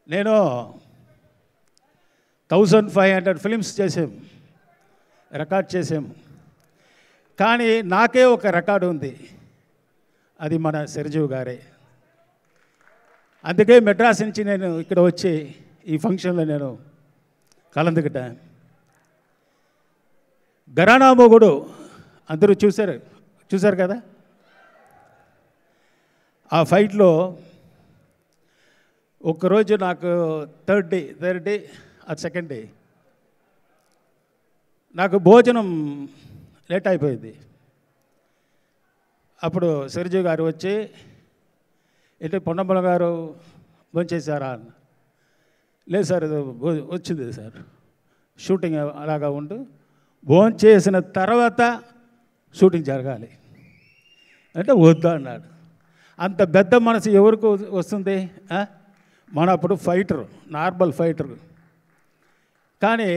నేను 1500 ఫిలిమ్స్ చేసాం, రికార్డ్ చేసాం. కానీ నాకే ఒక రికార్డు ఉంది, అది మన చిరంజీవి గారే. అందుకే మెడ్రాస్ నుంచి నేను ఇక్కడ వచ్చి ఈ ఫంక్షన్లో నేను కలందుకుంటాను. ఘరానా మొగుడు అందరూ చూశారు కదా. ఆ ఫైట్లో ఒక్కరోజు నాకు థర్డ్ డే ఆ సెకండ్ డే నాకు భోజనం లేట్ అయిపోయింది. అప్పుడు చిరంజీవి గారు వచ్చి, ఏంటి పొన్నమ్మల గారు భోంచేశారా అన్న. లేదు సార్, వచ్చింది సార్, షూటింగ్ అలాగా ఉంటూ భోంచేసిన తర్వాత షూటింగ్ జరగాలి అంటే వద్దు అన్నాడు. అంత పెద్ద మనసు ఎవరికి వస్తుంది? మన అప్పుడు ఫైటర్, నార్మల్ ఫైటర్. కానీ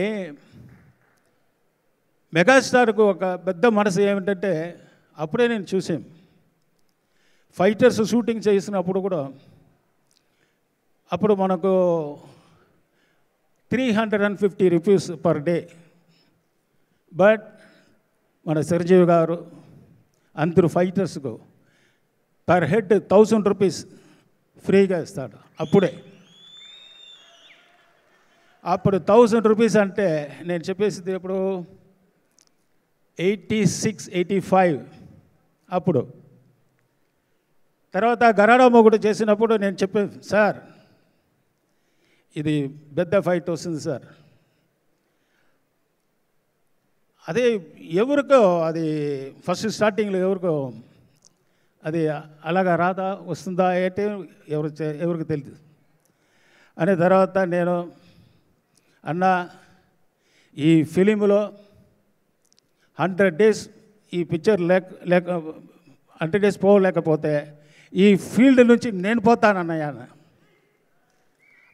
మెగాస్టార్కు ఒక పెద్ద మనసు ఏమిటంటే, అప్పుడే నేను చూసాం ఫైటర్స్ షూటింగ్ చేసినప్పుడు కూడా, అప్పుడు మనకు 350 రూపీస్ పర్ డే. బట్ మన చిరంజీవి గారు అందరూ ఫైటర్స్కు పర్ హెడ్ 1000 రూపీస్ ఫ్రీగా ఇస్తాడు. అప్పుడు 1000 రూపీస్ అంటే నేను చెప్పేసింది ఇప్పుడు 86, 85 అప్పుడు. తర్వాత ఘరానా మొగుడు చేసినప్పుడు నేను చెప్పాను, సార్ ఇది పెద్ద ఫైట్ వస్తుంది సార్, అదే ఎవరికో అది ఫస్ట్ స్టార్టింగ్లో ఎవరికో అది అలాగా రాదా వస్తుందా అంటే ఎవరికి తెలియదు అనే తర్వాత నేను అన్న, ఈ ఫిలింలో 100 డేస్ ఈ పిక్చర్ లేక 100 డేస్ పోలేకపోతే ఈ ఫీల్డ్ నుంచి నేను పోతానన్నయ్య.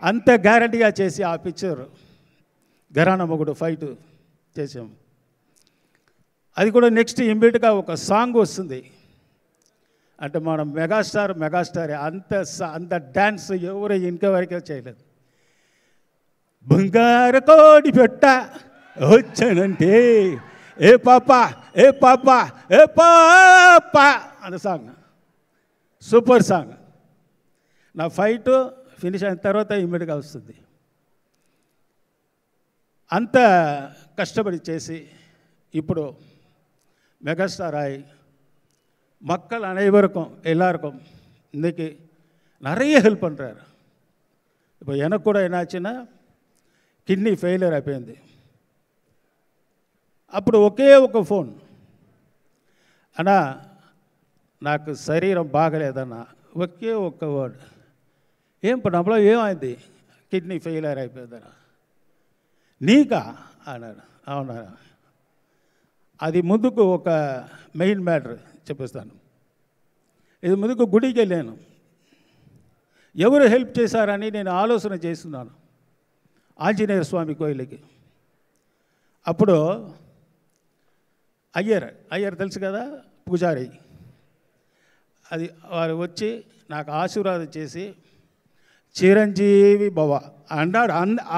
అంత గ్యారంటీగా చేసి ఆ పిక్చర్ ఘరానా మొగుడు ఫైట్ చేసాం. అది కూడా నెక్స్ట్ ఇమ్మీడియట్గా ఒక సాంగ్ వస్తుంది. అంటే మనం మెగాస్టార్ అంత డ్యాన్స్ ఎవరు ఇంకెవరికే చేయలేదు. బంగారు కోడి పెట్ట వచ్చానంటే ఏ పాప ఏ పాప ఏ పాప అన్న సాంగ్, సూపర్ సాంగ్. నా ఫైట్ ఫినిష్ అయిన తర్వాత ఇమ్మీడియట్గా వస్తుంది. అంత కష్టపడి చేసి ఇప్పుడు మెగాస్టార్ ஆகி மக்கள் அனைவருக்கும் எல்லாருக்கும் இன்றைக்கி நிறைய ஹெல்ப் பண்ணுறாரு. இப்போ எனக்கு கூட என்னாச்சுன்னா కిడ్నీ ఫెయిలియర్ అయిపోయింది. అప్పుడు ఒకే ఒక ఫోన్, అన్నా నాకు శరీరం బాగలేదన్నా, ఒకే ఒక్క వర్డ్, ఏం పనప్పుడు ఏమైంది, కిడ్నీ ఫెయిలియర్ అయిపోయిందన్నా. నీకా అన్నాడు. అవునా, అది ముందుకు ఒక మెయిన్ మ్యాటర్ చెప్పిస్తాను. ఇది ముందుకు గుడికి వెళ్ళాను, ఎవరు హెల్ప్ చేశారని నేను ఆలోచన చేస్తున్నాను. ఆంజనేయ స్వామి కోయిలకి అప్పుడు అయ్యర్ తెలుసు కదా, పూజారి, అది వారు వచ్చి నాకు ఆశీర్వాదం చేసి చిరంజీవి భవ అన్నాడు.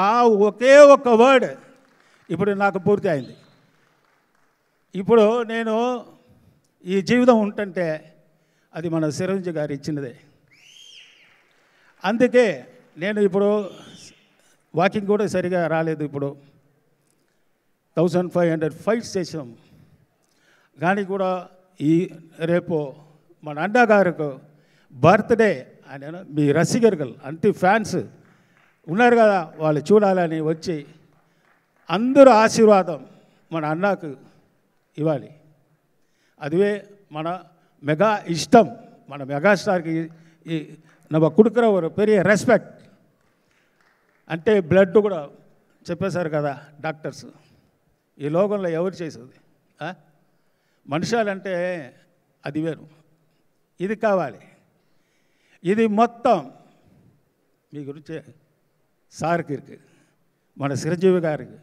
ఆ ఒకే ఒక వర్డ్ ఇప్పుడు నాకు పూర్తి అయింది. ఇప్పుడు నేను ఈ జీవితం ఉంటుంటే అది మన చిరంజీవి గారు ఇచ్చినదే. అందుకే నేను ఇప్పుడు వాకింగ్ కూడా సరిగా రాలేదు. ఇప్పుడు 1500 ఫైట్స్ చేసాం. కానీ కూడా ఈ రేపు మన అన్నా గారికి బర్త్డే అని మీ రసికర్గలు అంతే ఫ్యాన్స్ ఉన్నారు కదా, వాళ్ళు చూడాలని వచ్చి అందరూ ఆశీర్వాదం మన అన్నాకు ఇవ్వాలి. அதுவே మన మెగా ఇష్టం. మన మెగాస్టార్కి நம்ம கொடுக்குற ஒரு பெரிய రెస్పెక్ట్. అంటే బ్లడ్ కూడా చెప్పేశారు కదా డాక్టర్స్, ఈ లోకంలో ఎవరు చేసేది మనుషులంటే అది వేరు, ఇది కావాలి. ఇది మొత్తం మీ గురించి சாருக்கு இருக்குது, మన చిరంజీవి గారికి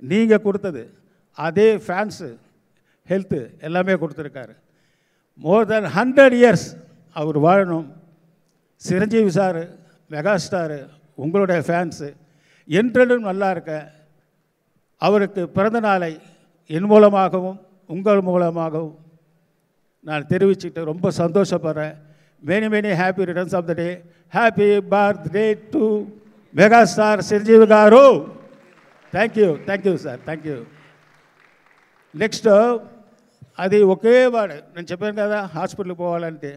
நீங்கள் கொடுத்தது அதே ஃபேன்ஸ் ஹெல்த்து எல்லாமே கொடுத்துருக்காரு. மோர் தென் 100 இயர்ஸ் அவர் வாழணும். చిరంజీవి సార్ మెగాస్టార్ உங்களுடைய ஃபேன்ஸு என்றும் நல்லா இருக்க அவருக்கு பிறந்த நாளை என் மூலமாகவும் உங்கள் மூலமாகவும் நான் தெரிவிச்சுட்டு ரொம்ப சந்தோஷப்படுறேன். Many happy returns of the day. Happy birthday to megastar Chiranjeevi garu. Thank you sir, thank you. Next అది ఒకే వాడు నేను చెప్పాను కదా, హాస్పిటల్కి పోవాలంటే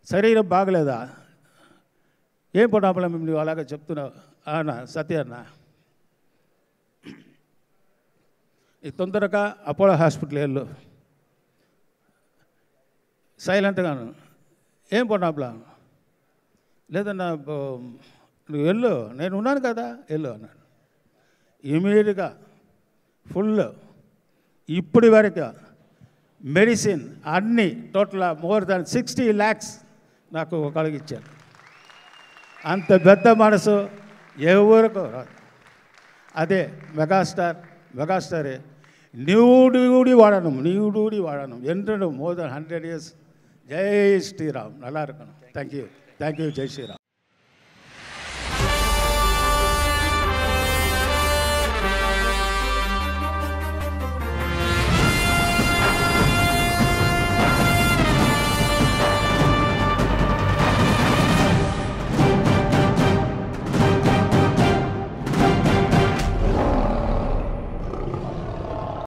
శరీరం బాగలేదా, ఏం పొన్నాపల నువ్వు అలాగే చెప్తున్నావు అన్న సత్య అన్న, ఈ తొందరగా అపోలో హాస్పిటల్ వెళ్ళు, సైలెంట్గాను, ఏం పొన్నాపలా లేదన్నా నువ్వు వెళ్ళు, నేను ఉన్నాను కదా వెళ్ళు అన్నాడు. ఇమీడియట్గా ఫుల్ ఇప్పటి వరకు మెడిసిన్ అన్నీ టోటల్ మోర్ దాన్ 60 lakhs నాకు కలిగించారు. అంత పెద్ద మనసు ఎవరికో రాదు. అదే మెగాస్టారే నీవుడి వాడనం ఎంతో మోర్ దాన్ 100 years. జై శ్రీరామ్, நல்லா இருக்கணும். థ్యాంక్ యూ, జై శ్రీరామ్.